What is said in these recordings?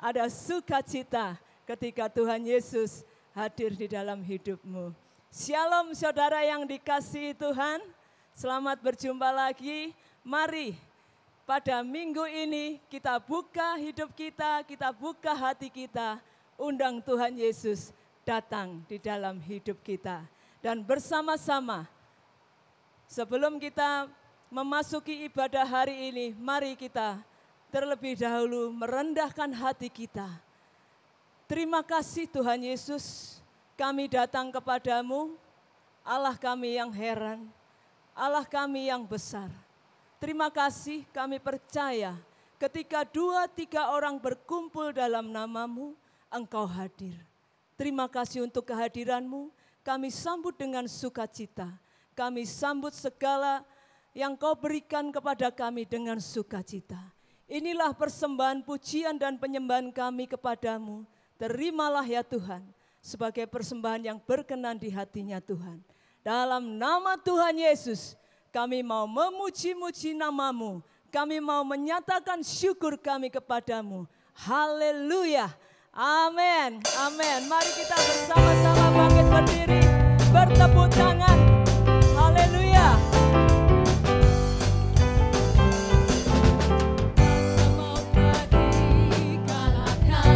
ada sukacita ketika Tuhan Yesus hadir di dalam hidupmu. Shalom saudara yang dikasihi Tuhan, selamat berjumpa lagi. Mari pada minggu ini kita buka hidup kita buka hati kita, undang Tuhan Yesus datang di dalam hidup kita. Dan bersama-sama, sebelum kita memasuki ibadah hari ini, mari kita terlebih dahulu merendahkan hati kita. Terima kasih Tuhan Yesus, kami datang kepadamu, Allah kami yang heran, Allah kami yang besar. Terima kasih, kami percaya ketika 2-3 orang berkumpul dalam namamu, Engkau hadir. Terima kasih untuk kehadiranmu, kami sambut dengan sukacita. Kami sambut segala yang Kau berikan kepada kami dengan sukacita. Inilah persembahan pujian dan penyembahan kami kepadamu. Terimalah ya Tuhan, sebagai persembahan yang berkenan di hatinya Tuhan. Dalam nama Tuhan Yesus, kami mau memuji-muji namamu. Kami mau menyatakan syukur kami kepadamu. Haleluya. Amin. Amin. Mari kita bersama-sama bangkit berdiri, bertepuk tangan. Haleluya. Kuasa maut telah dikalahkan.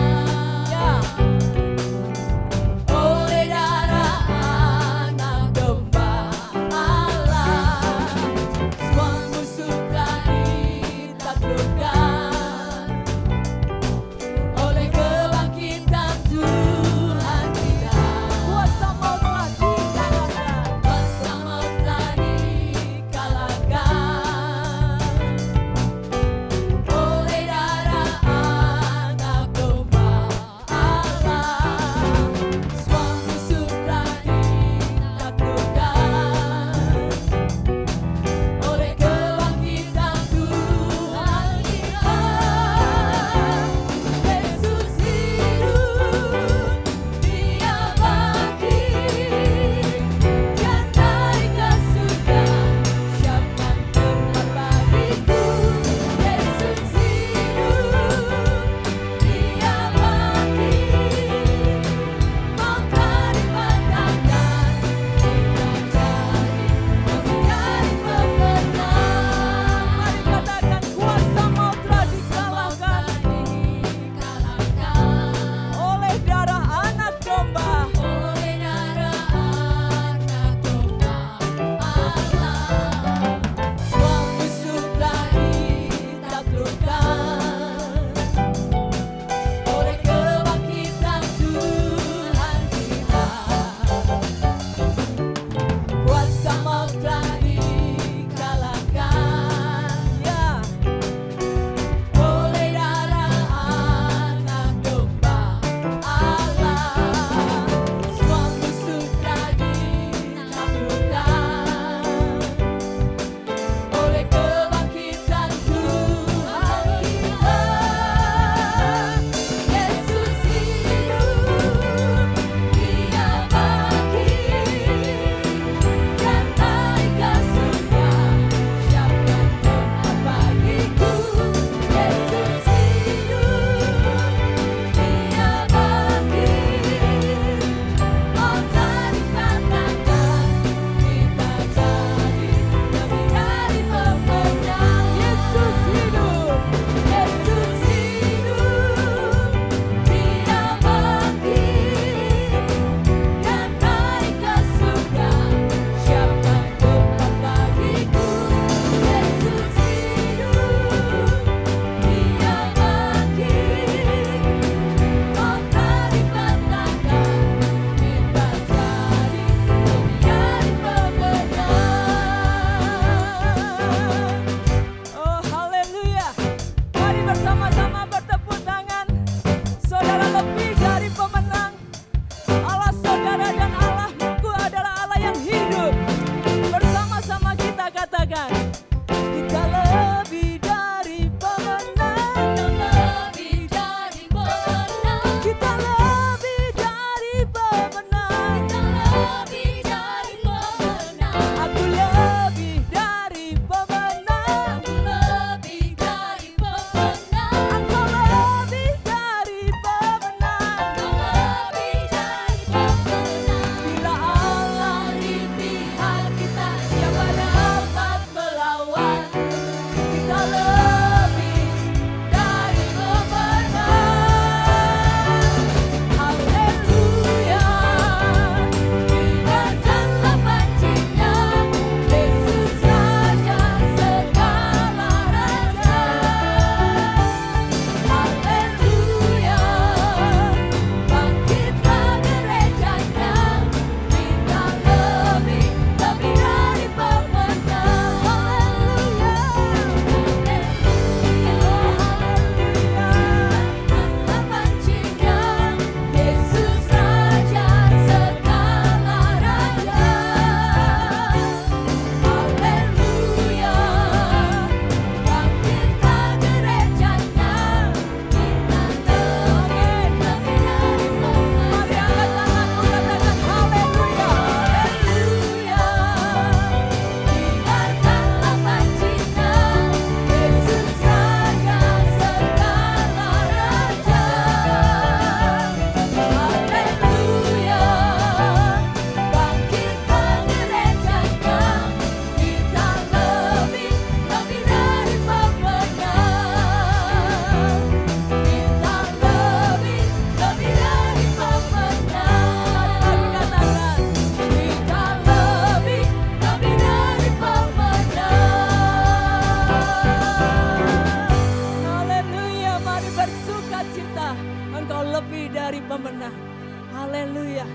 Haleluya.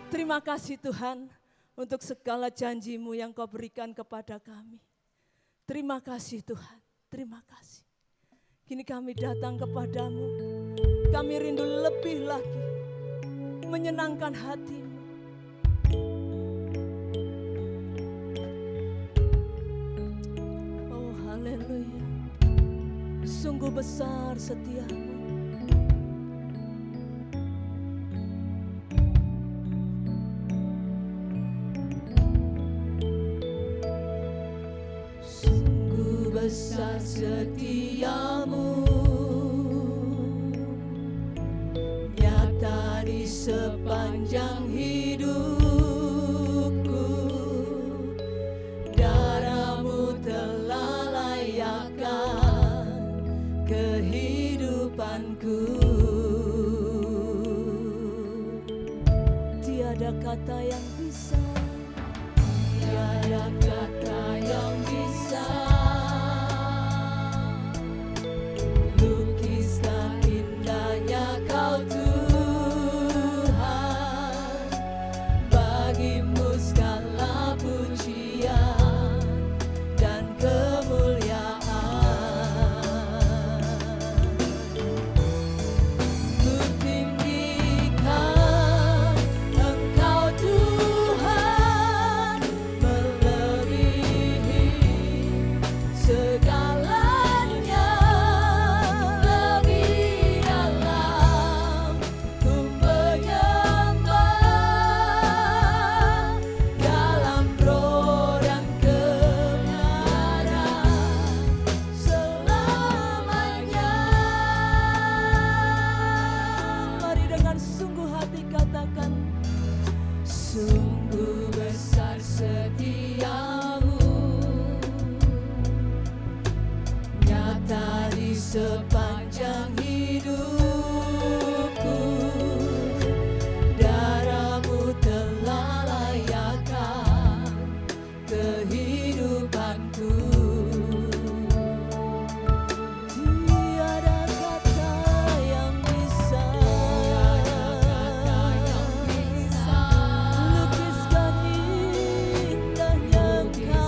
Terima kasih Tuhan untuk segala janji-Mu yang Kau berikan kepada kami. Terima kasih Tuhan, terima kasih. Kini kami datang kepadamu, kami rindu lebih lagi menyenangkan hati-Mu. Oh haleluya, sungguh besar setia-Mu. Sungguh besar setia-Mu, nyata di sepanjang hidupku. Darah-Mu telah layakkan kehidupanku. Tiada kata yang bisa, tiada kata yang bisa lukiskan indahnya Kau Tuhan. Bagi-Mu segala pujian dan kemuliaan. Ku tinggikan Engkau Tuhan, melebihi segalanya. Lebih dalam ku menyembah, dalam roh dan kebenaran selamanya. Mari dengan sungguh hati katakan, sungguh besar setia-Mu, nyata di sepanjang hidupku. Darah-Mu telah layakkan kehidupanku. Tiada kata yang bisa lukiskan indahnya Kau.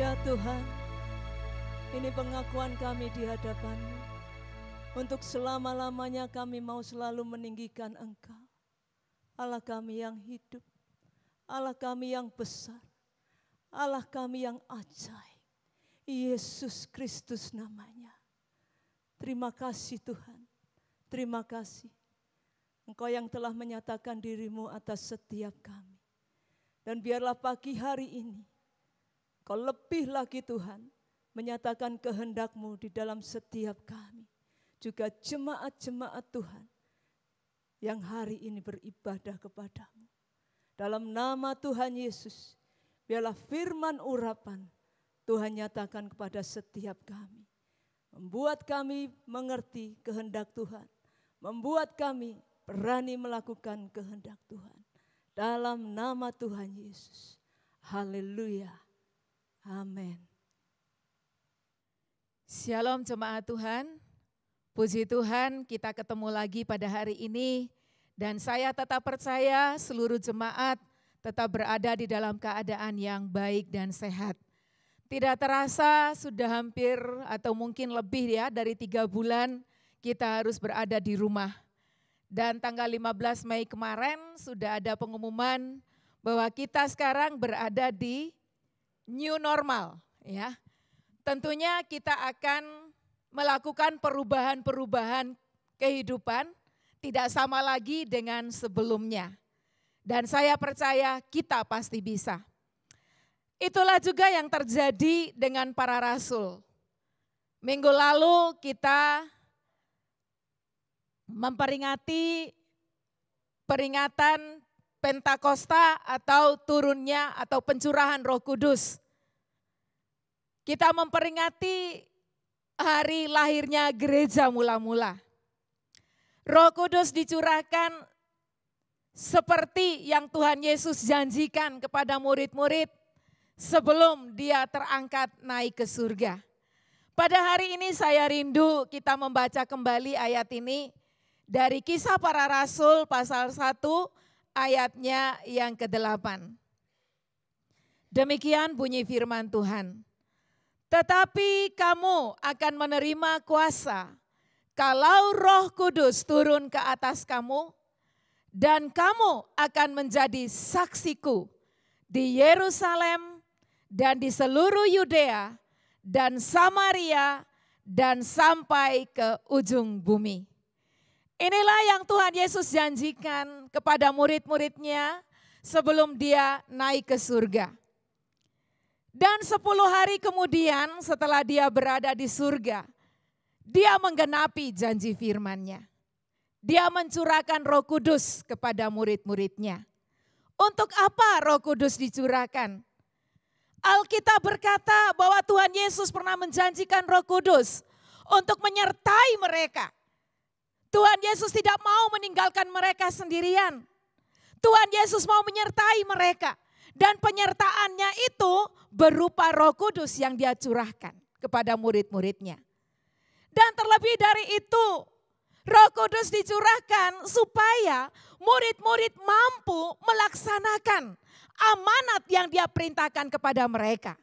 Ya Tuhan, ini pengakuan kami di hadapan-Mu. Untuk selama-lamanya kami mau selalu meninggikan Engkau. Allah kami yang hidup, Allah kami yang besar, Allah kami yang ajaib. Yesus Kristus namanya. Terima kasih Tuhan, terima kasih. Engkau yang telah menyatakan diri-Mu atas setiap kami. Dan biarlah pagi hari ini, Kau lebih lagi Tuhan, menyatakan kehendak-Mu di dalam setiap kami. Juga jemaat-jemaat Tuhan, yang hari ini beribadah kepada-Mu. Dalam nama Tuhan Yesus, biarlah firman urapan Tuhan nyatakan kepada setiap kami. Membuat kami mengerti kehendak Tuhan. Membuat kami berani melakukan kehendak Tuhan. Dalam nama Tuhan Yesus. Haleluya. Amin. Shalom jemaat Tuhan. Puji Tuhan kita ketemu lagi pada hari ini. Dan saya tetap percaya seluruh jemaat tetap berada di dalam keadaan yang baik dan sehat. Tidak terasa sudah hampir atau mungkin lebih ya dari 3 bulan kita harus berada di rumah. Dan tanggal 15 Mei kemarin sudah ada pengumuman bahwa kita sekarang berada di new normal ya. Tentunya kita akan melakukan perubahan-perubahan kehidupan tidak sama lagi dengan sebelumnya. Dan saya percaya kita pasti bisa. Itulah juga yang terjadi dengan para rasul. Minggu lalu kita memperingati peringatan Pentakosta atau turunnya atau pencurahan Roh Kudus. Kita memperingati hari lahirnya gereja mula-mula. Roh Kudus dicurahkan seperti yang Tuhan Yesus janjikan kepada murid-murid sebelum dia terangkat naik ke surga. Pada hari ini saya rindu kita membaca kembali ayat ini dari Kisah Para Rasul pasal 1 ayatnya yang ke-8. Demikian bunyi firman Tuhan. Tetapi kamu akan menerima kuasa kalau Roh Kudus turun ke atas kamu dan kamu akan menjadi saksiku di Yerusalem dan di seluruh Yudea dan Samaria dan sampai ke ujung bumi. Inilah yang Tuhan Yesus janjikan kepada murid-muridnya sebelum dia naik ke surga. Dan 10 hari kemudian setelah dia berada di surga, dia menggenapi janji firman-Nya. Dia mencurahkan Roh Kudus kepada murid-muridnya. Untuk apa Roh Kudus dicurahkan? Alkitab berkata bahwa Tuhan Yesus pernah menjanjikan Roh Kudus untuk menyertai mereka. Tuhan Yesus tidak mau meninggalkan mereka sendirian. Tuhan Yesus mau menyertai mereka. Dan penyertaannya itu berupa Roh Kudus yang dia curahkan kepada murid-muridnya. Dan terlebih dari itu, Roh Kudus dicurahkan supaya murid-murid mampu melaksanakan amanat yang dia perintahkan kepada mereka.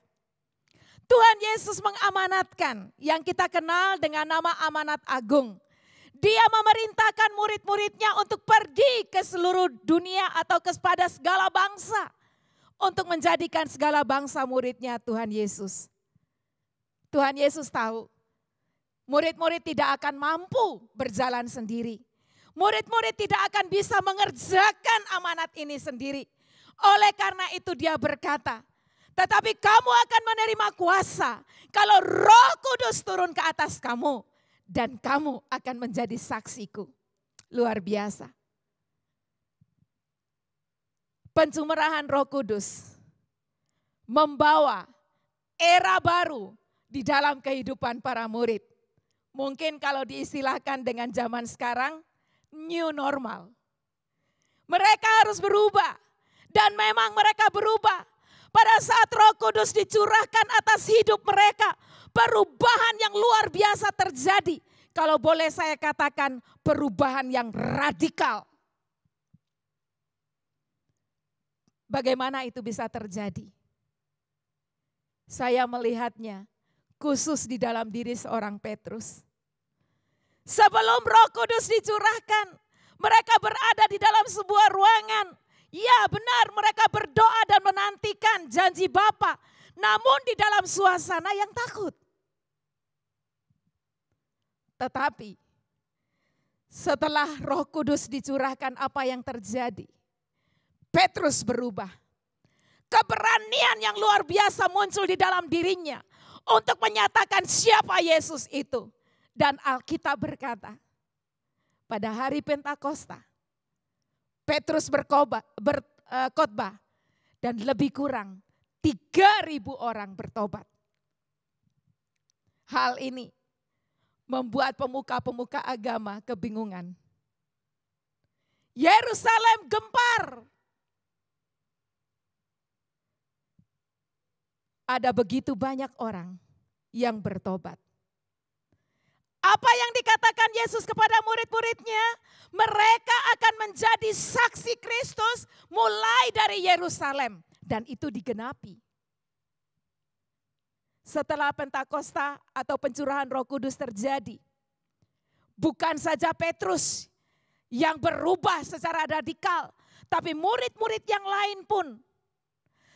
Tuhan Yesus mengamanatkan yang kita kenal dengan nama amanat agung. Dia memerintahkan murid-muridnya untuk pergi ke seluruh dunia atau kepada segala bangsa. Untuk menjadikan segala bangsa muridnya Tuhan Yesus. Tuhan Yesus tahu murid-murid tidak akan mampu berjalan sendiri. Murid-murid tidak akan bisa mengerjakan amanat ini sendiri. Oleh karena itu dia berkata, tetapi kamu akan menerima kuasa kalau Roh Kudus turun ke atas kamu. Dan kamu akan menjadi saksiku. Luar biasa. Pencurahan Roh Kudus membawa era baru di dalam kehidupan para murid. Mungkin kalau diistilahkan dengan zaman sekarang, new normal. Mereka harus berubah dan memang mereka berubah. Pada saat Roh Kudus dicurahkan atas hidup mereka, perubahan yang luar biasa terjadi. Kalau boleh saya katakan perubahan yang radikal. Bagaimana itu bisa terjadi? Saya melihatnya khusus di dalam diri seorang Petrus. Sebelum Roh Kudus dicurahkan, mereka berada di dalam sebuah ruangan. Ya benar, mereka berdoa dan menantikan janji Bapa, namun di dalam suasana yang takut. Tetapi setelah Roh Kudus dicurahkan, apa yang terjadi? Petrus berubah. Keberanian yang luar biasa muncul di dalam dirinya untuk menyatakan siapa Yesus itu. Dan Alkitab berkata, pada hari Pentakosta, Petrus berkhotbah dan lebih kurang 3.000 orang bertobat. Hal ini membuat pemuka-pemuka agama kebingungan. Yerusalem gempar. Ada begitu banyak orang yang bertobat. Apa yang dikatakan Yesus kepada murid-muridnya? Mereka akan menjadi saksi Kristus mulai dari Yerusalem. Dan itu digenapi. Setelah Pentakosta atau pencurahan Roh Kudus terjadi, bukan saja Petrus yang berubah secara radikal, tapi murid-murid yang lain pun,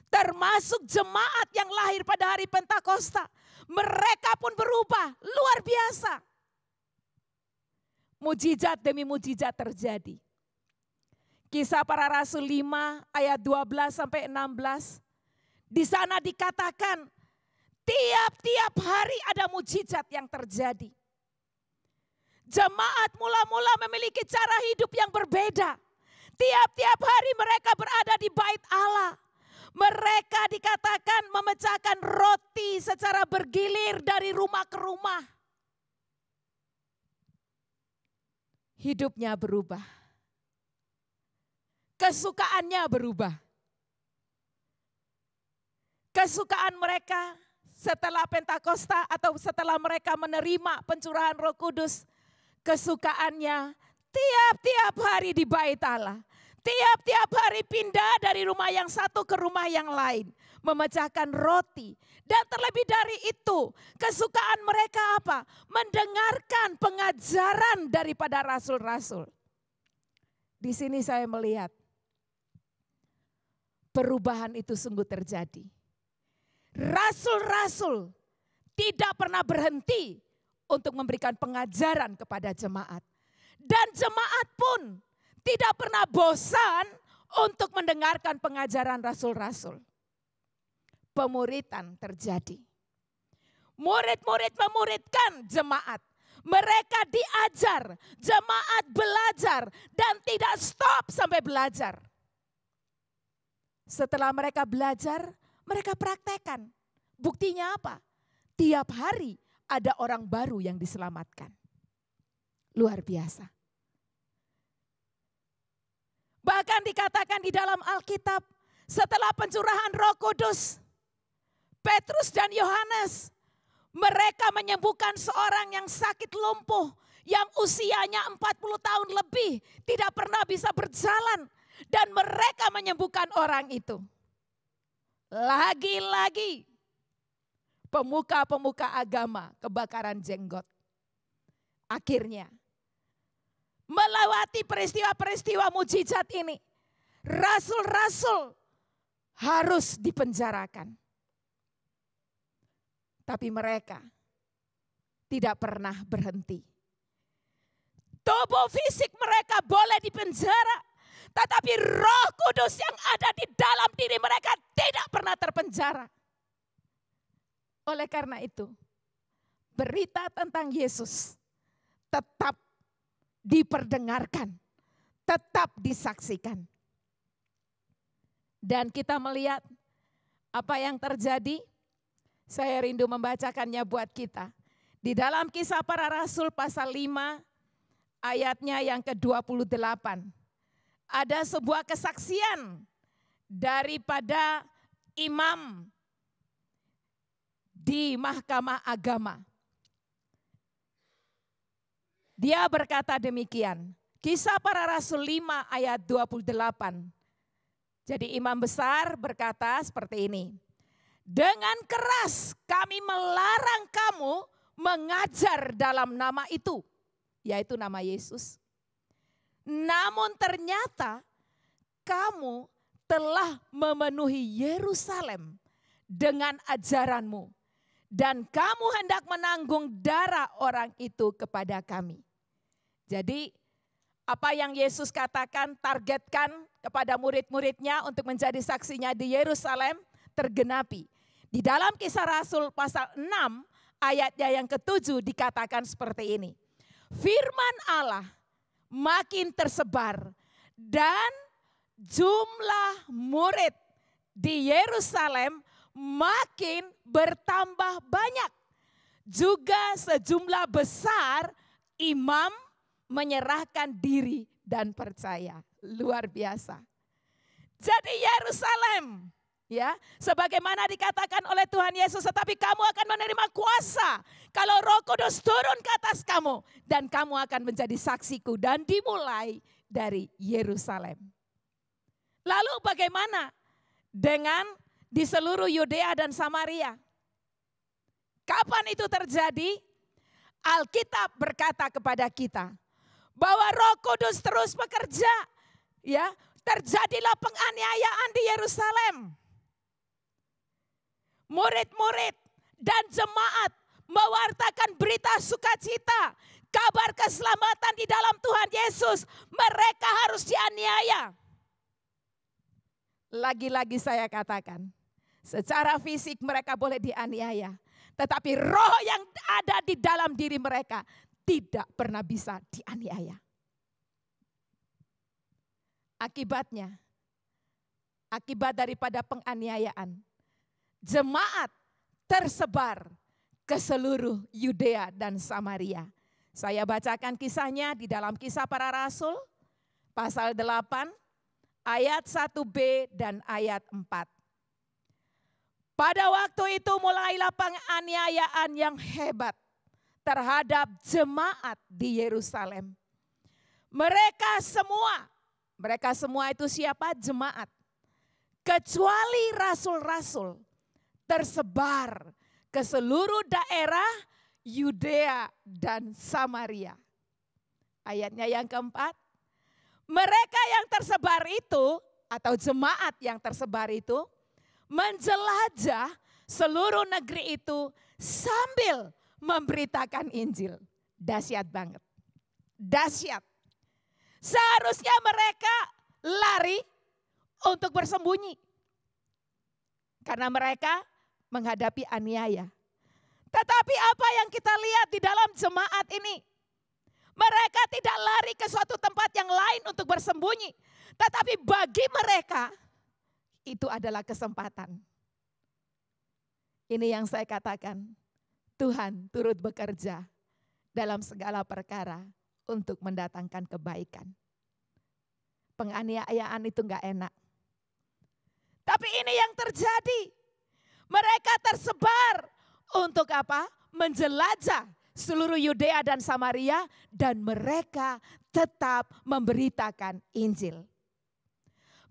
termasuk jemaat yang lahir pada hari Pentakosta, mereka pun berubah luar biasa. Mujizat demi mujizat terjadi. Kisah Para Rasul 5 ayat 12 sampai 16. Di sana dikatakan tiap-tiap hari ada mujizat yang terjadi. Jemaat mula-mula memiliki cara hidup yang berbeda. Tiap-tiap hari mereka berada di bait Allah. Mereka dikatakan memecahkan roti secara bergilir dari rumah ke rumah. Hidupnya berubah. Kesukaannya berubah. Kesukaan mereka setelah Pentakosta atau setelah mereka menerima pencurahan Roh Kudus, kesukaannya tiap-tiap hari di bait Allah. Tiap-tiap hari pindah dari rumah yang satu ke rumah yang lain. Memecahkan roti. Dan terlebih dari itu, kesukaan mereka apa? Mendengarkan pengajaran daripada rasul-rasul. Di sini saya melihat perubahan itu sungguh terjadi. Rasul-rasul tidak pernah berhenti untuk memberikan pengajaran kepada jemaat. Dan jemaat pun tidak pernah bosan untuk mendengarkan pengajaran rasul-rasul. Pemuritan terjadi. Murid-murid memuridkan jemaat. Mereka diajar, jemaat belajar dan tidak stop sampai belajar. Setelah mereka belajar, mereka praktekkan. Buktinya apa? Tiap hari ada orang baru yang diselamatkan. Luar biasa. Bahkan dikatakan di dalam Alkitab, setelah pencurahan Roh Kudus, Petrus dan Yohanes, mereka menyembuhkan seorang yang sakit lumpuh, yang usianya 40 tahun lebih, tidak pernah bisa berjalan. Dan mereka menyembuhkan orang itu. Lagi-lagi pemuka-pemuka agama kebakaran jenggot. Akhirnya melewati peristiwa-peristiwa mujizat ini, rasul-rasul harus dipenjarakan. Tapi mereka tidak pernah berhenti. Tubuh fisik mereka boleh dipenjara, tetapi Roh Kudus yang ada di dalam diri mereka tidak pernah terpenjara. Oleh karena itu, berita tentang Yesus tetap diperdengarkan, tetap disaksikan. Dan kita melihat apa yang terjadi. Saya rindu membacakannya buat kita. Di dalam Kisah Para Rasul pasal 5 ayatnya yang ke-28. Ada sebuah kesaksian daripada imam di Mahkamah Agama. Dia berkata demikian. Kisah Para Rasul 5 ayat 28. Jadi imam besar berkata seperti ini. Dengan keras kami melarang kamu mengajar dalam nama itu, yaitu nama Yesus. Namun ternyata kamu telah memenuhi Yerusalem dengan ajaranmu, dan kamu hendak menanggung darah orang itu kepada kami. Jadi apa yang Yesus katakan, targetkan kepada murid-muridnya untuk menjadi saksinya di Yerusalem tergenapi. Di dalam Kisah Rasul pasal 6 ayatnya yang ke-7 dikatakan seperti ini. Firman Allah makin tersebar dan jumlah murid di Yerusalem makin bertambah banyak. Juga sejumlah besar imam menyerahkan diri dan percaya. Luar biasa. Jadi Yerusalem, ya, sebagaimana dikatakan oleh Tuhan Yesus, tetapi kamu akan menerima kuasa kalau Roh Kudus turun ke atas kamu, dan kamu akan menjadi saksiku, dan dimulai dari Yerusalem. Lalu bagaimana dengan di seluruh Yudea dan Samaria? Kapan itu terjadi? Alkitab berkata kepada kita bahwa Roh Kudus terus bekerja, ya. Terjadilah penganiayaan di Yerusalem. Murid-murid dan jemaat mewartakan berita sukacita, kabar keselamatan di dalam Tuhan Yesus. Mereka harus dianiaya. Lagi-lagi saya katakan, secara fisik mereka boleh dianiaya, tetapi roh yang ada di dalam diri mereka tidak pernah bisa dianiaya. Akibatnya, akibat daripada penganiayaan, jemaat tersebar ke seluruh Yudea dan Samaria. Saya bacakan kisahnya di dalam Kisah Para Rasul, pasal 8, ayat 1b dan ayat 4. Pada waktu itu mulailah penganiayaan yang hebat terhadap jemaat di Yerusalem. Mereka semua itu siapa? Jemaat. Kecuali rasul-rasul tersebar ke seluruh daerah Yudea dan Samaria. Ayatnya yang keempat. Mereka yang tersebar itu, atau jemaat yang tersebar itu, menjelajah seluruh negeri itu sambil memberitakan Injil. Dahsyat banget. Dahsyat. Seharusnya mereka lari untuk bersembunyi. Karena mereka menghadapi aniaya. Tetapi apa yang kita lihat di dalam jemaat ini? Mereka tidak lari ke suatu tempat yang lain untuk bersembunyi. Tetapi bagi mereka, itu adalah kesempatan. Ini yang saya katakan, Tuhan turut bekerja dalam segala perkara untuk mendatangkan kebaikan. Penganiayaan itu enggak enak. Tapi ini yang terjadi. Mereka tersebar untuk apa? Menjelajah seluruh Yudea dan Samaria, dan mereka tetap memberitakan Injil.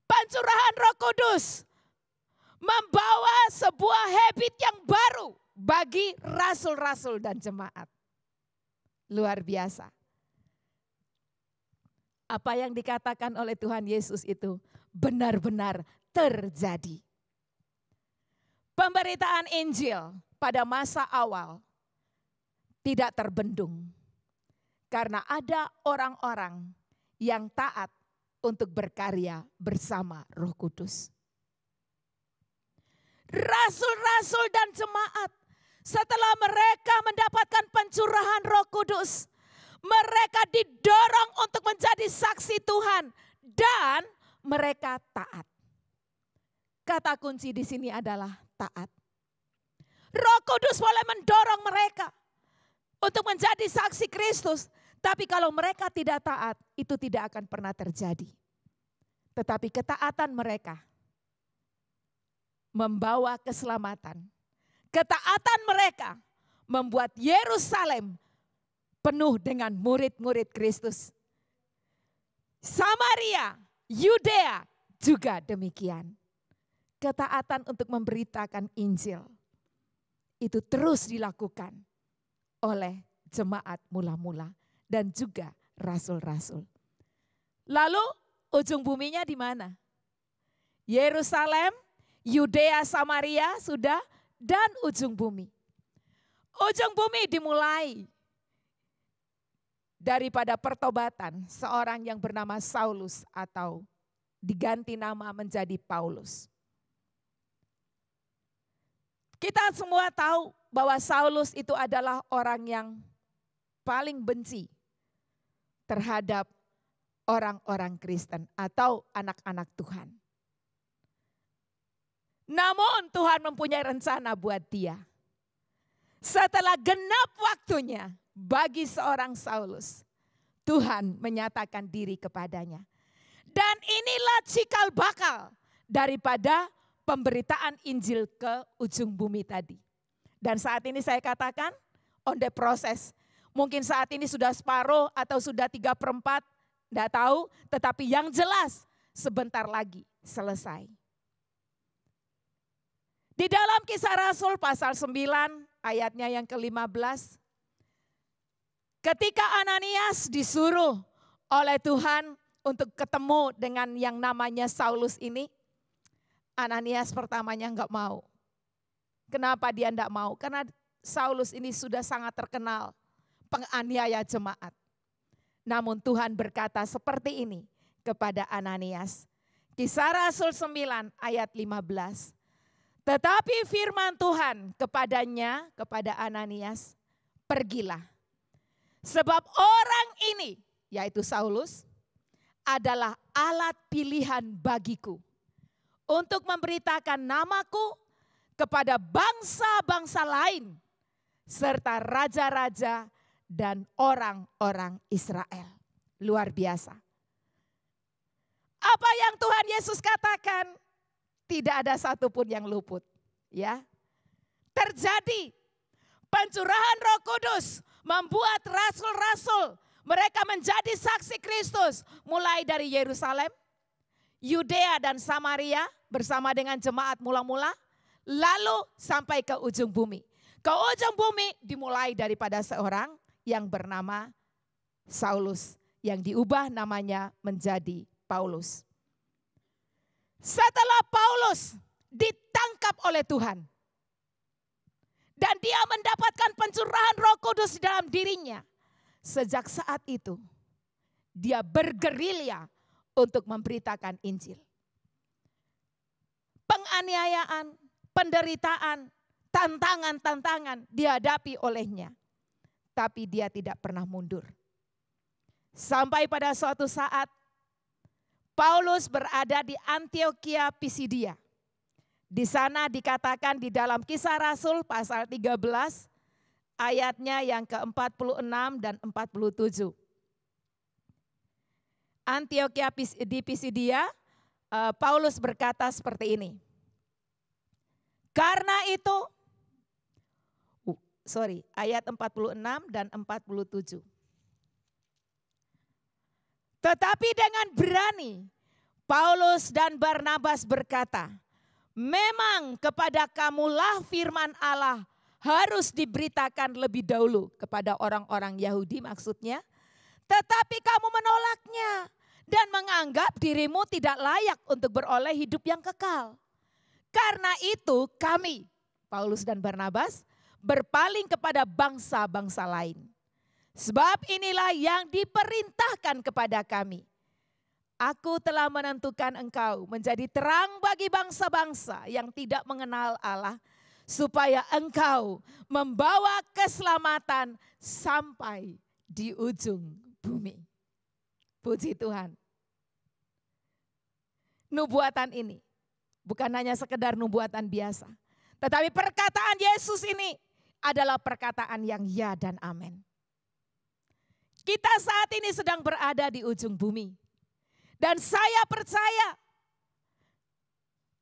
Pencurahan Roh Kudus membawa sebuah habit yang baru bagi rasul-rasul dan jemaat. Luar biasa. Apa yang dikatakan oleh Tuhan Yesus itu benar-benar terjadi. Pemberitaan Injil pada masa awal tidak terbendung karena ada orang-orang yang taat untuk berkarya bersama Roh Kudus. Rasul-rasul dan jemaat, setelah mereka mendapatkan pencurahan Roh Kudus, mereka didorong untuk menjadi saksi Tuhan dan mereka taat. Kata kunci di sini adalah taat. Roh Kudus boleh mendorong mereka untuk menjadi saksi Kristus. Tapi kalau mereka tidak taat, itu tidak akan pernah terjadi. Tetapi ketaatan mereka membawa keselamatan. Ketaatan mereka membuat Yerusalem penuh dengan murid-murid Kristus. Samaria, Yudea juga demikian. ketaatan untuk memberitakan Injil itu terus dilakukan oleh jemaat mula-mula dan juga rasul-rasul. Lalu ujung buminya di mana? Yerusalem, Yudea, Samaria sudah, dan ujung bumi. Ujung bumi dimulai daripada pertobatan seorang yang bernama Saulus atau diganti nama menjadi Paulus. Kita semua tahu bahwa Saulus itu adalah orang yang paling benci terhadap orang-orang Kristen atau anak-anak Tuhan. Namun Tuhan mempunyai rencana buat dia. Setelah genap waktunya bagi seorang Saulus, Tuhan menyatakan diri kepadanya. Dan inilah cikal bakal daripada pemberitaan Injil ke ujung bumi tadi. Dan saat ini saya katakan on the process. Mungkin saat ini sudah separuh atau sudah 3/4, tidak tahu. Tetapi yang jelas sebentar lagi selesai. Di dalam Kisah Rasul pasal 9 ayatnya yang ke-15. Ketika Ananias disuruh oleh Tuhan untuk ketemu dengan yang namanya Saulus ini. Ananias pertamanya enggak mau. Kenapa dia enggak mau? Karena Saulus ini sudah sangat terkenal penganiaya jemaat. Namun Tuhan berkata seperti ini kepada Ananias. Kisah Rasul 9 ayat 15. Tetapi firman Tuhan kepadanya, kepada Ananias, pergilah. Sebab orang ini, yaitu Saulus, adalah alat pilihan bagiku untuk memberitakan namaku kepada bangsa-bangsa lain, serta raja-raja dan orang-orang Israel. Luar biasa. Apa yang Tuhan Yesus katakan, tidak ada satupun yang luput. Ya, terjadi pencurahan Roh Kudus, membuat rasul-rasul mereka menjadi saksi Kristus, mulai dari Yerusalem, Yudea dan Samaria bersama dengan jemaat mula-mula, lalu sampai ke ujung bumi. Ke ujung bumi dimulai daripada seorang yang bernama Saulus, yang diubah namanya menjadi Paulus. Setelah Paulus ditangkap oleh Tuhan dan dia mendapatkan pencurahan Roh Kudus di dalam dirinya, sejak saat itu dia bergerilya untuk memberitakan Injil. Penganiayaan, penderitaan, tantangan-tantangan dihadapi olehnya, tapi dia tidak pernah mundur. Sampai pada suatu saat Paulus berada di Antioquia Pisidia. Di sana dikatakan di dalam Kisah Rasul pasal 13 ayatnya yang ke-46 dan 47. Antioquia di Pisidia, Paulus berkata seperti ini. Karena itu, ayat 46 dan 47. Tetapi dengan berani, Paulus dan Barnabas berkata, memang kepada kamulah firman Allah harus diberitakan lebih dahulu kepada orang-orang Yahudi maksudnya. Tetapi kamu menolaknya dan menganggap dirimu tidak layak untuk beroleh hidup yang kekal. Karena itu kami, Paulus dan Barnabas, berpaling kepada bangsa-bangsa lain. Sebab inilah yang diperintahkan kepada kami. Aku telah menentukan engkau menjadi terang bagi bangsa-bangsa yang tidak mengenal Allah, supaya engkau membawa keselamatan sampai di ujung bumi. Puji Tuhan. Nubuatan ini bukan hanya sekedar nubuatan biasa, tetapi perkataan Yesus ini adalah perkataan yang ya dan amin. Kita saat ini sedang berada di ujung bumi. Dan saya percaya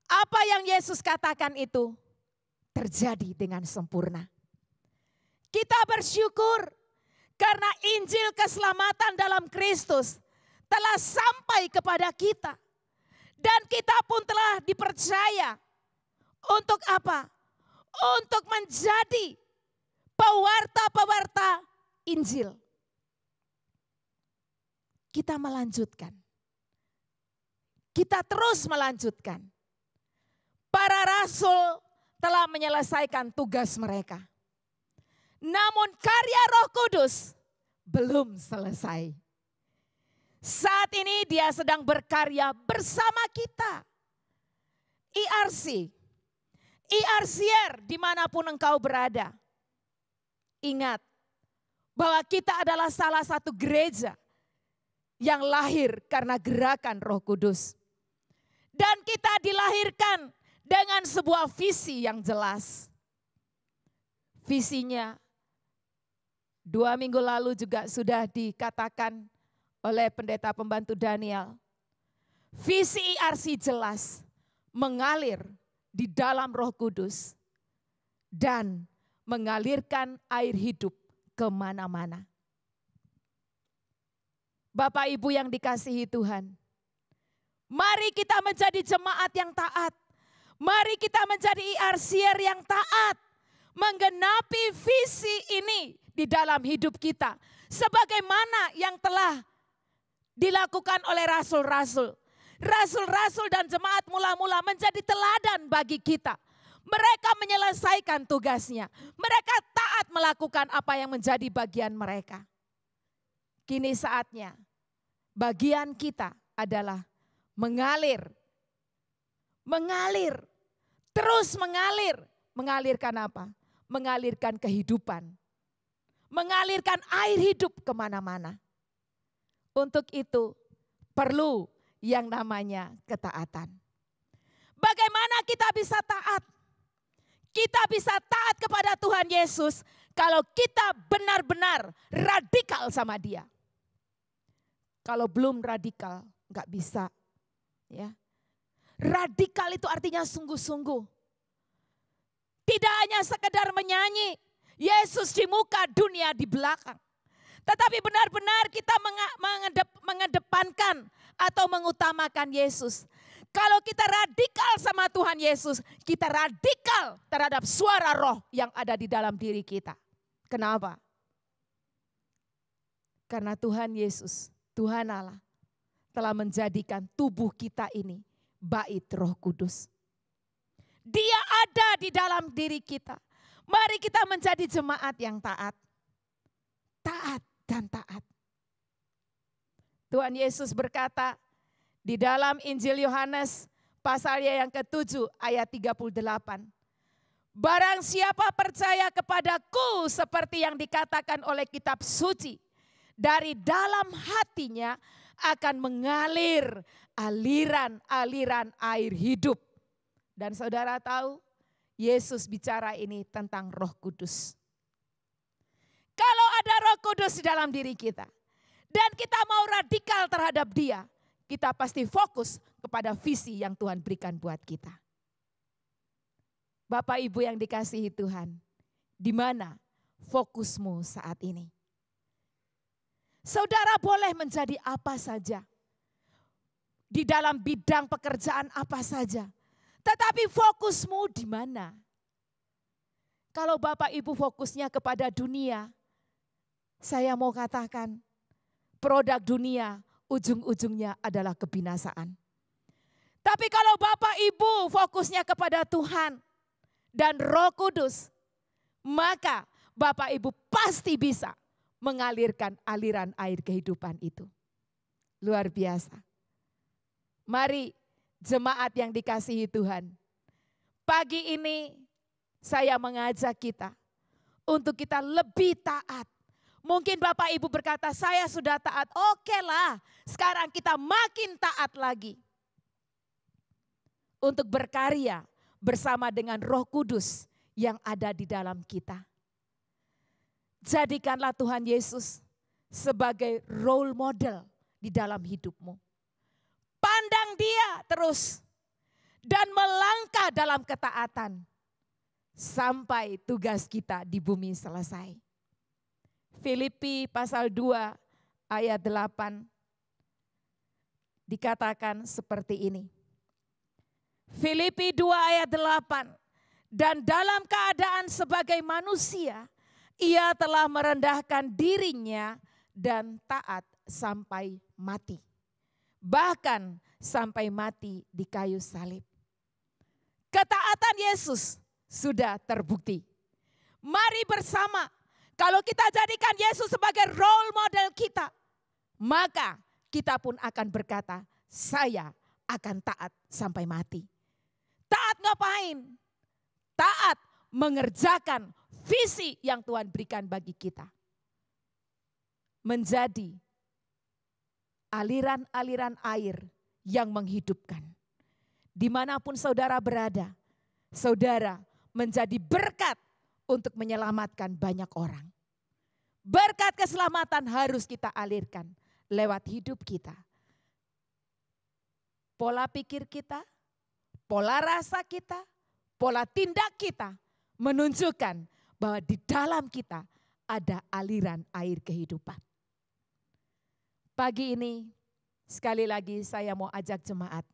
apa yang Yesus katakan itu terjadi dengan sempurna. Kita bersyukur karena Injil keselamatan dalam Kristus telah sampai kepada kita. Dan kita pun telah dipercaya Untuk apa? Untuk menjadi pewarta-pewarta Injil. Kita melanjutkan. Kita terus melanjutkan. Para rasul telah menyelesaikan tugas mereka. Namun karya Roh Kudus belum selesai. Saat ini dia sedang berkarya bersama kita. IRC, IRCR dimanapun engkau berada. Ingat bahwa kita adalah salah satu gereja yang lahir karena gerakan Roh Kudus. Dan kita dilahirkan dengan sebuah visi yang jelas. Visinya 2 minggu lalu juga sudah dikatakan oleh pendeta pembantu Daniel. Visi IRC jelas, mengalir di dalam Roh Kudus dan mengalirkan air hidup kemana-mana. Bapak Ibu yang dikasihi Tuhan, mari kita menjadi jemaat yang taat. Mari kita menjadi IRCR yang taat. Menggenapi visi ini di dalam hidup kita. Sebagaimana yang telah dilakukan oleh rasul-rasul. Rasul-rasul dan jemaat mula-mula menjadi teladan bagi kita. Mereka menyelesaikan tugasnya. Mereka taat melakukan apa yang menjadi bagian mereka. Kini saatnya bagian kita adalah mengalir. Mengalir. Terus mengalir. Mengalirkan apa? Mengalirkan kehidupan. Mengalirkan air hidup kemana-mana. Untuk itu perlu yang namanya ketaatan. Bagaimana kita bisa taat? Kita bisa taat kepada Tuhan Yesus kalau kita benar-benar radikal sama Dia. Kalau belum radikal, nggak bisa. Ya. Radikal itu artinya sungguh-sungguh. Tidak hanya sekedar menyanyi, Yesus di muka, dunia di belakang. Tetapi benar-benar kita mengedepankan atau mengutamakan Yesus. Kalau kita radikal sama Tuhan Yesus, kita radikal terhadap suara roh yang ada di dalam diri kita. Kenapa? Karena Tuhan Yesus, Tuhan Allah, telah menjadikan tubuh kita ini bait Roh Kudus. Dia ada di dalam diri kita. Mari kita menjadi jemaat yang taat. Taat dan taat. Tuhan Yesus berkata di dalam Injil Yohanes pasalnya yang ke-7 ayat 38. Barang siapa percaya kepadaku seperti yang dikatakan oleh kitab suci, dari dalam hatinya akan mengalir aliran-aliran air hidup. Dan saudara tahu, Yesus bicara ini tentang Roh Kudus. Kalau ada Roh Kudus di dalam diri kita, dan kita mau radikal terhadap Dia, kita pasti fokus kepada visi yang Tuhan berikan buat kita. Bapak Ibu yang dikasihi Tuhan, di mana fokusmu saat ini? Saudara boleh menjadi apa saja. Di dalam bidang pekerjaan apa saja. Tetapi fokusmu di mana? Kalau Bapak Ibu fokusnya kepada dunia, saya mau katakan produk dunia ujung-ujungnya adalah kebinasaan. Tapi kalau Bapak Ibu fokusnya kepada Tuhan dan Roh Kudus, maka Bapak Ibu pasti bisa mengalirkan aliran air kehidupan itu. Luar biasa. Mari jemaat yang dikasihi Tuhan, pagi ini saya mengajak kita untuk kita lebih taat. Mungkin Bapak Ibu berkata, saya sudah taat. Oke lah, sekarang kita makin taat lagi. Untuk berkarya bersama dengan Roh Kudus yang ada di dalam kita. Jadikanlah Tuhan Yesus sebagai role model di dalam hidupmu. Pandang Dia terus dan melangkah dalam ketaatan sampai tugas kita di bumi selesai. Filipi pasal 2 ayat 8 dikatakan seperti ini. Filipi 2 ayat 8. Dan dalam keadaan sebagai manusia, ia telah merendahkan dirinya dan taat sampai mati. Bahkan sampai mati di kayu salib. Ketaatan Yesus sudah terbukti. Mari bersama, kalau kita jadikan Yesus sebagai role model kita, maka kita pun akan berkata, saya akan taat sampai mati. Taat ngapain? Taat mengerjakan visi yang Tuhan berikan bagi kita. Menjadi aliran-aliran air yang menghidupkan. Dimanapun saudara berada, saudara menjadi berkat untuk menyelamatkan banyak orang. Berkat keselamatan harus kita alirkan lewat hidup kita. Pola pikir kita, pola rasa kita, pola tindak kita menunjukkan bahwa di dalam kita ada aliran air kehidupan. Pagi ini sekali lagi saya mau ajak jemaat.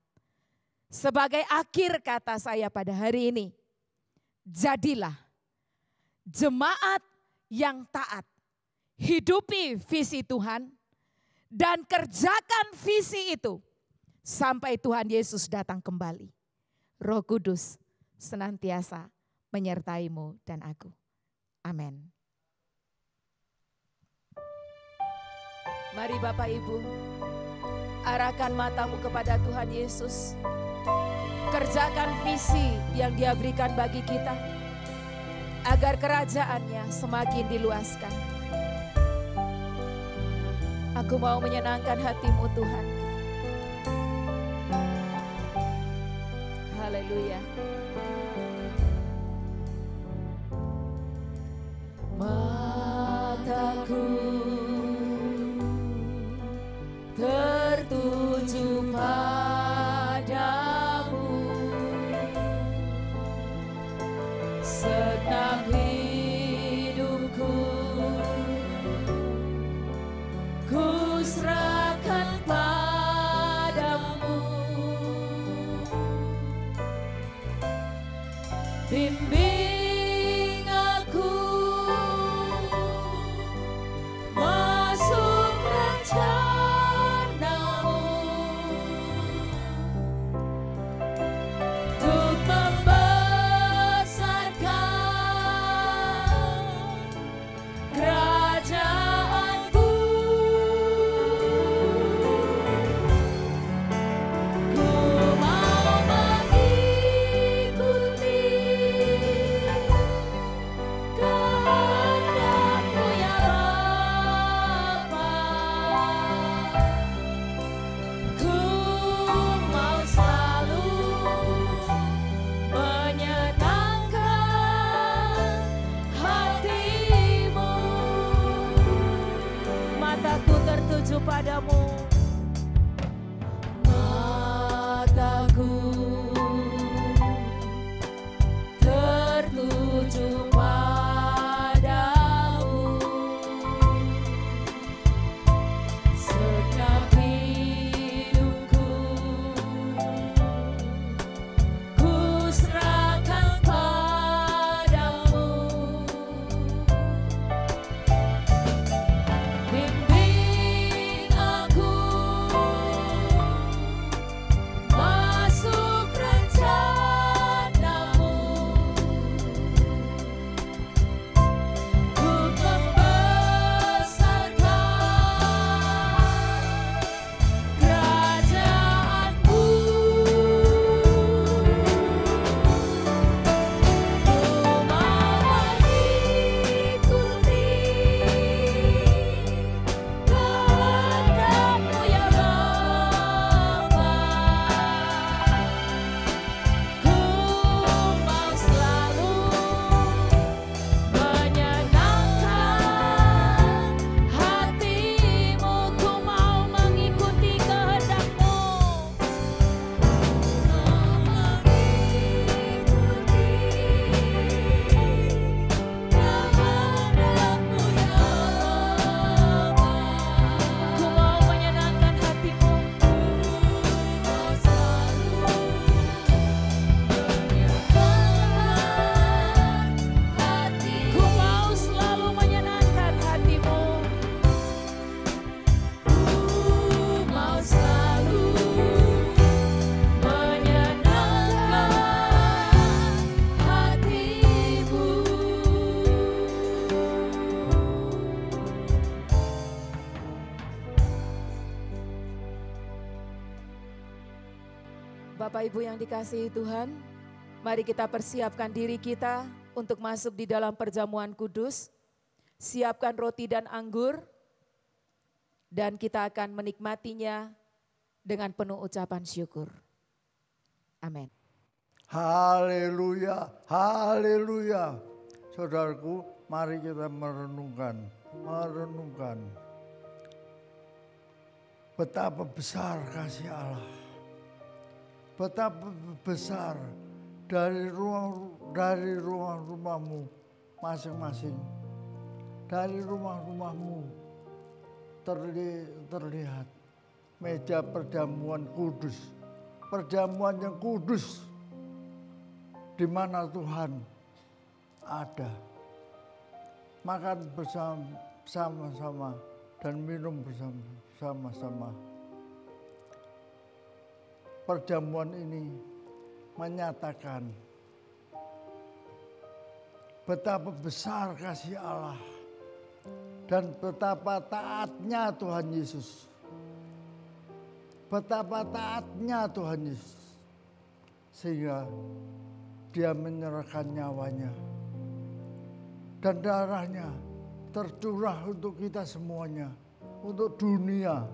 Sebagai akhir kata saya pada hari ini, jadilah jemaat yang taat, hidupi visi Tuhan, dan kerjakan visi itu sampai Tuhan Yesus datang kembali. Roh Kudus senantiasa menyertaimu dan aku. Amin. Mari Bapak Ibu, arahkan matamu kepada Tuhan Yesus. Kerjakan visi yang Dia berikan bagi kita, agar kerajaannya semakin diluaskan. Aku mau menyenangkan hatimu Tuhan. Haleluya. Mataku tertuju padamu, segenap hidupku ku serahkan padamu. Bimbing aku masuk rencanamu, untuk membesarkan kerajaanmu. Ku mau mengikuti kehendak-Mu ya Bapa. Ku mau selalu menyenangkan hati-Mu. Mataku tertuju padamu. Mataku tertuju padamu, segenap hidupku ku serahkan padamu. Bimbing aku Bapak Ibu yang dikasihi Tuhan, mari kita persiapkan diri kita untuk masuk di dalam perjamuan kudus. Siapkan roti dan anggur, dan kita akan menikmatinya dengan penuh ucapan syukur. Amin. Haleluya, haleluya. Saudaraku, mari kita merenungkan betapa besar kasih Allah. Betapa besar dari rumah-rumahmu masing-masing. Dari rumah-rumahmu terlihat meja perjamuan kudus. Perjamuan yang kudus di mana Tuhan ada. Makan bersama-sama dan minum bersama-sama. Perjamuan ini menyatakan betapa besar kasih Allah dan betapa taatnya Tuhan Yesus. Betapa taatnya Tuhan Yesus sehingga Dia menyerahkan nyawanya dan darahnya tercurah untuk kita semuanya, untuk dunia.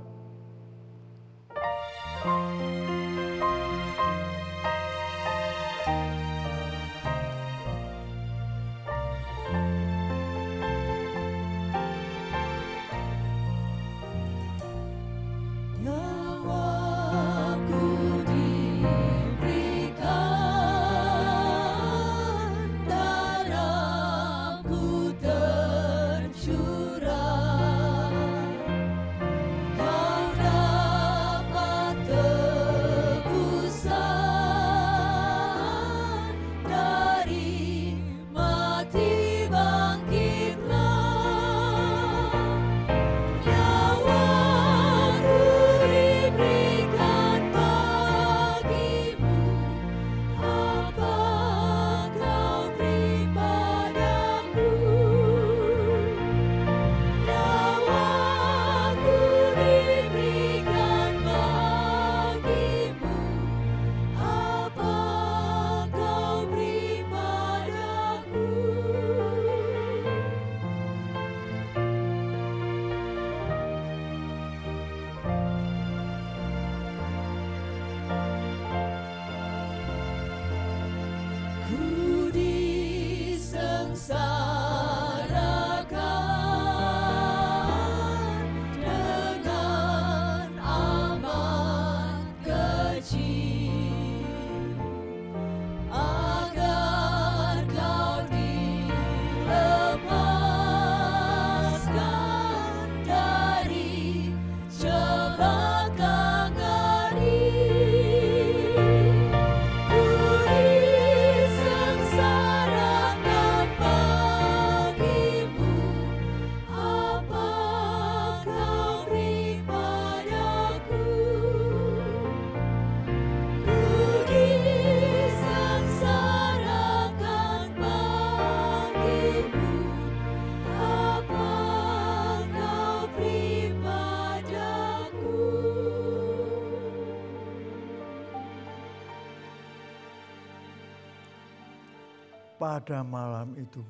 Pada malam itu,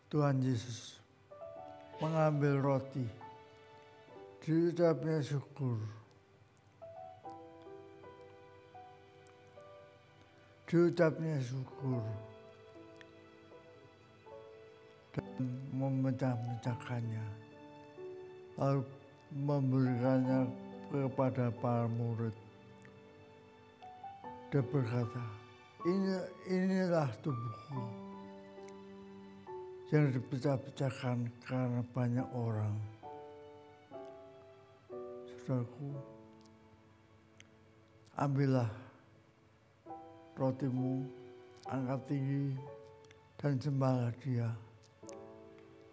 Tuhan Yesus mengambil roti, diucapnya syukur, dan memecah-mecahkannya, lalu memberikannya kepada para murid. Dia berkata, inilah tubuhku yang dipecah-pecahkan karena banyak orang. Saudaraku, ambillah rotimu, angkat tinggi dan sembahlah Dia.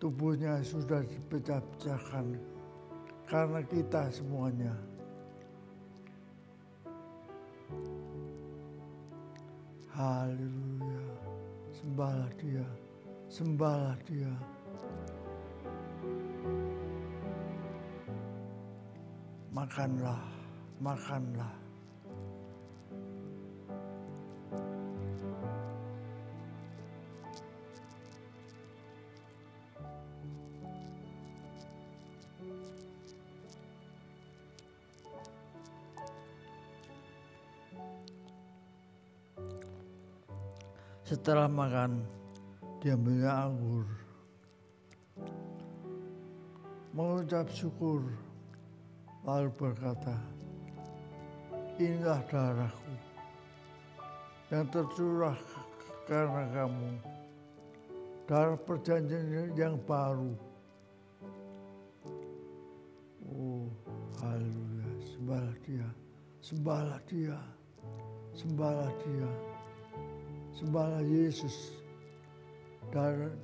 Tubuhnya sudah dipecah-pecahkan karena kita semuanya. Haleluya, sembahlah Dia, sembahlah Dia. Makanlah, makanlah. Setelah makan, diambilnya anggur, mengucap syukur, lalu berkata, inilah darahku yang tercurah karena kamu, darah perjanjian yang baru. Oh, haleluya, sembahlah dia, sembahlah dia, sembahlah dia, sembahlah Yesus.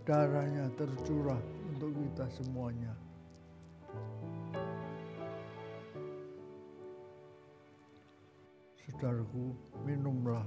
Darahnya tercurah untuk kita semuanya. Saudaraku, minumlah.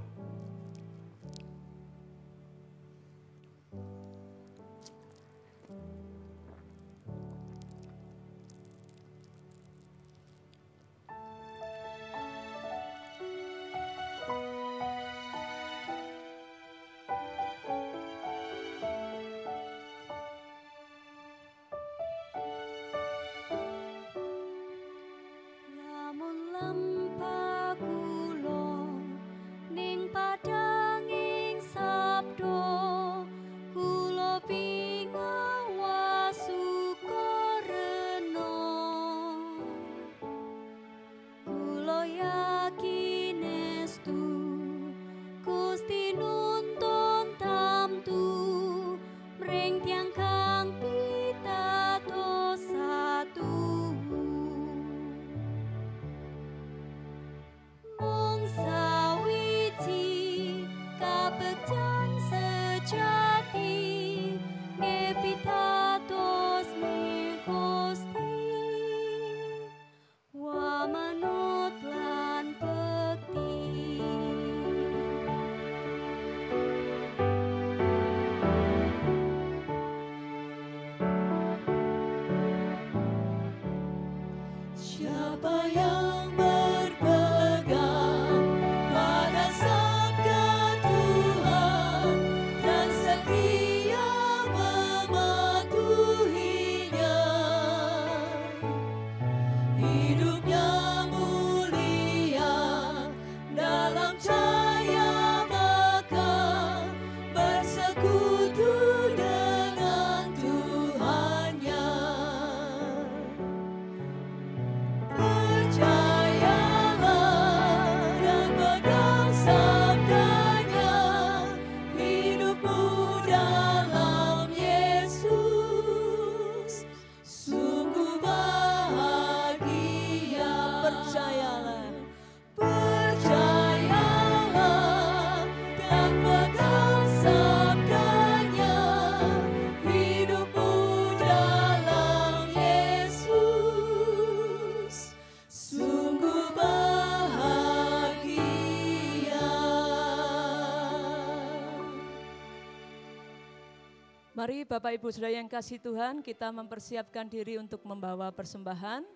Mari Bapak Ibu Saudara yang kasih Tuhan, kita mempersiapkan diri untuk membawa persembahan.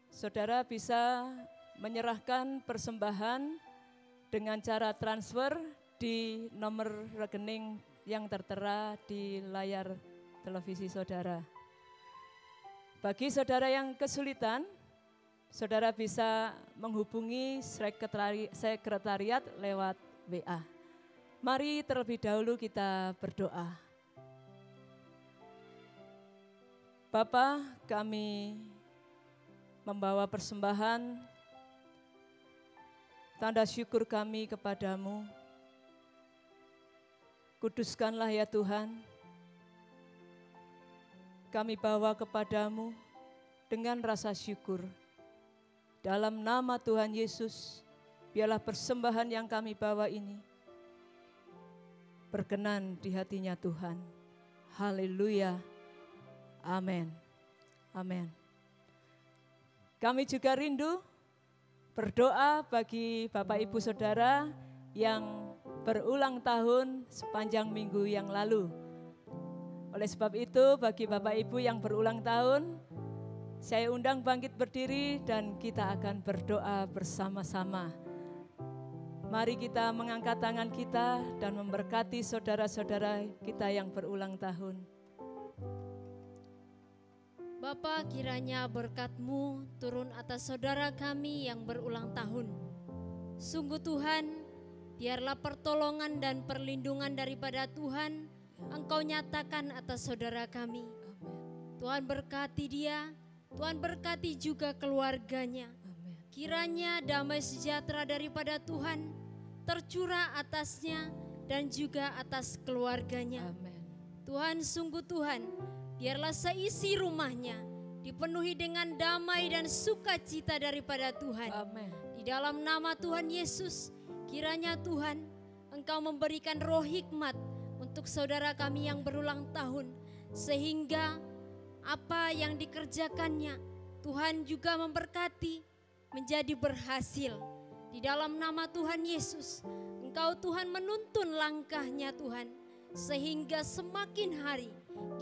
Saudara bisa menyerahkan persembahan dengan cara transfer di nomor rekening yang tertera di layar televisi saudara. Bagi saudara yang kesulitan, saudara bisa menghubungi sekretariat lewat WA. Mari terlebih dahulu kita berdoa. Bapa, kami membawa persembahan, tanda syukur kami kepadamu. Kuduskanlah ya Tuhan, kami bawa kepadamu dengan rasa syukur. Dalam nama Tuhan Yesus, biarlah persembahan yang kami bawa ini berkenan di hatinya Tuhan. Haleluya. Amin. Amin. Kami juga rindu berdoa bagi Bapak Ibu Saudara yang berulang tahun sepanjang minggu yang lalu. Oleh sebab itu, bagi Bapak Ibu yang berulang tahun, saya undang bangkit berdiri dan kita akan berdoa bersama-sama. Mari kita mengangkat tangan kita dan memberkati saudara-saudara kita yang berulang tahun. Bapa, kiranya berkat-Mu turun atas saudara kami yang berulang tahun. Sungguh Tuhan, Biarlah pertolongan dan perlindungan daripada Tuhan Engkau nyatakan atas saudara kami. Tuhan berkati dia, Tuhan berkati juga keluarganya. Kiranya damai sejahtera daripada Tuhan tercurah atasnya dan juga atas keluarganya. Tuhan, sungguh Tuhan, biarlah seisi rumahnya dipenuhi dengan damai dan sukacita daripada Tuhan. Di dalam nama Tuhan Yesus, kiranya Tuhan Engkau memberikan roh hikmat untuk saudara kami yang berulang tahun, sehingga apa yang dikerjakannya Tuhan juga memberkati menjadi berhasil. Di dalam nama Tuhan Yesus, Engkau Tuhan menuntun langkahnya Tuhan, sehingga semakin hari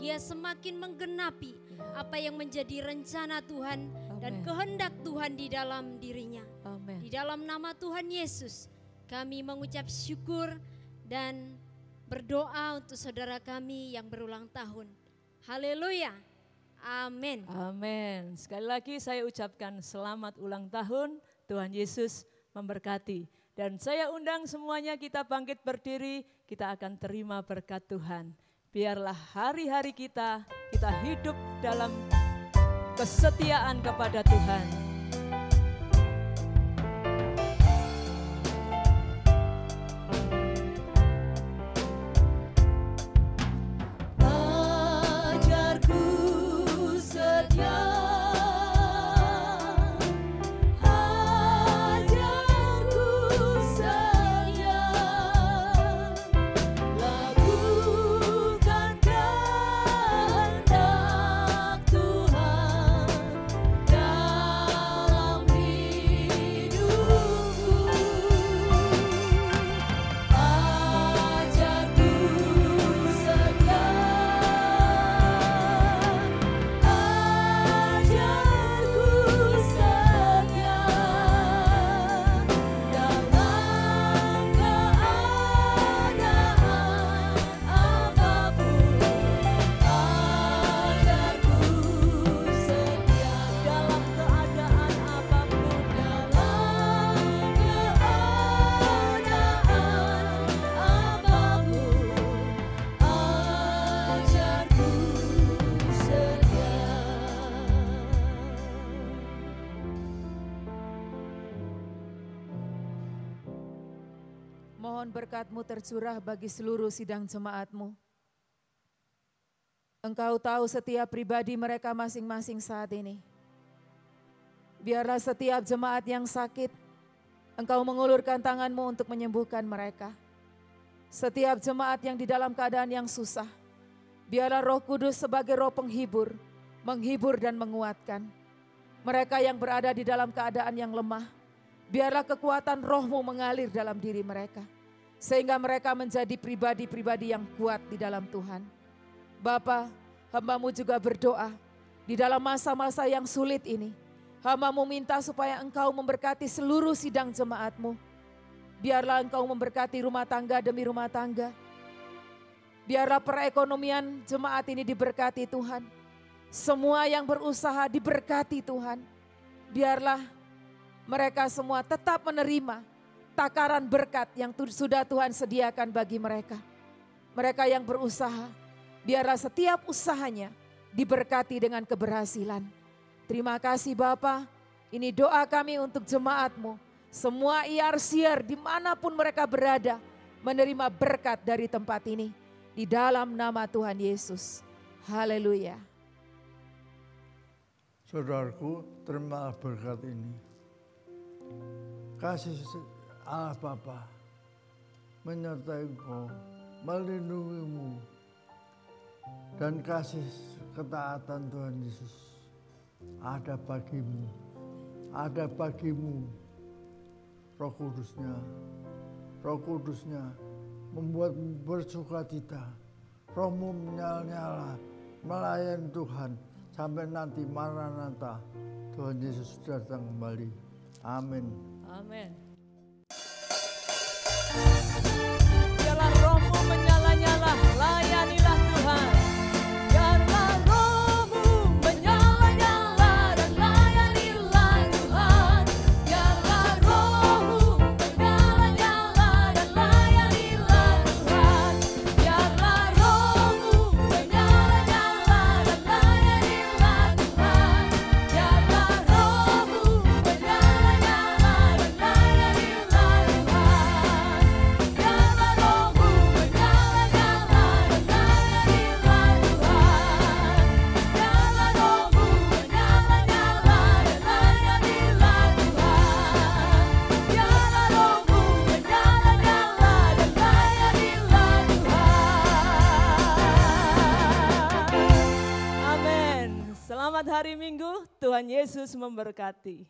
dia semakin menggenapi apa yang menjadi rencana Tuhan dan kehendak Tuhan di dalam dirinya. Di dalam nama Tuhan Yesus kami mengucap syukur dan berdoa untuk saudara kami yang berulang tahun. Haleluya. Amin. Amin. Sekali lagi saya ucapkan selamat ulang tahun. Tuhan Yesus memberkati. Dan saya undang semuanya kita bangkit berdiri. Kita akan terima berkat Tuhan. Biarlah hari-hari kita hidup dalam kesetiaan kepada Tuhan. Mohon berkat-Mu tercurah bagi seluruh sidang jemaat-Mu. Engkau tahu setiap pribadi mereka masing-masing saat ini. Biarlah setiap jemaat yang sakit, Engkau mengulurkan tangan-Mu untuk menyembuhkan mereka. Setiap jemaat yang di dalam keadaan yang susah, biarlah Roh Kudus sebagai roh penghibur, menghibur dan menguatkan. Mereka yang berada di dalam keadaan yang lemah, biarlah kekuatan Roh-Mu mengalir dalam diri mereka, sehingga mereka menjadi pribadi-pribadi yang kuat di dalam Tuhan. Bapa, hamba-Mu juga berdoa di dalam masa-masa yang sulit ini. Hamba-Mu minta supaya Engkau memberkati seluruh sidang jemaat-Mu. Biarlah Engkau memberkati rumah tangga demi rumah tangga. Biarlah perekonomian jemaat ini diberkati Tuhan. Semua yang berusaha diberkati Tuhan. Biarlah mereka semua tetap menerima takaran berkat yang sudah Tuhan sediakan bagi mereka. Mereka yang berusaha, biarlah setiap usahanya diberkati dengan keberhasilan. Terima kasih Bapa, ini doa kami untuk jemaat-Mu. Semua IRCR dimanapun mereka berada, menerima berkat dari tempat ini. Di dalam nama Tuhan Yesus. Haleluya. Saudaraku, terima berkat ini. Kasih Allah Bapa menyertai engkau, melindungimu, dan kasih ketaatan Tuhan Yesus ada bagimu, Roh Kudusnya membuatmu bersukacita, rohmu menyala-nyala, melayani Tuhan sampai nanti Maranatha Tuhan Yesus datang kembali. Amin. Amin. Biarlah rohmu menyala-nyala, layanilah Tuhan. Biarlah rohmu menyala-nyala dan layanilah Tuhan. Biarlah rohmu menyala-nyala dan Selamat hari Minggu, Tuhan Yesus memberkati.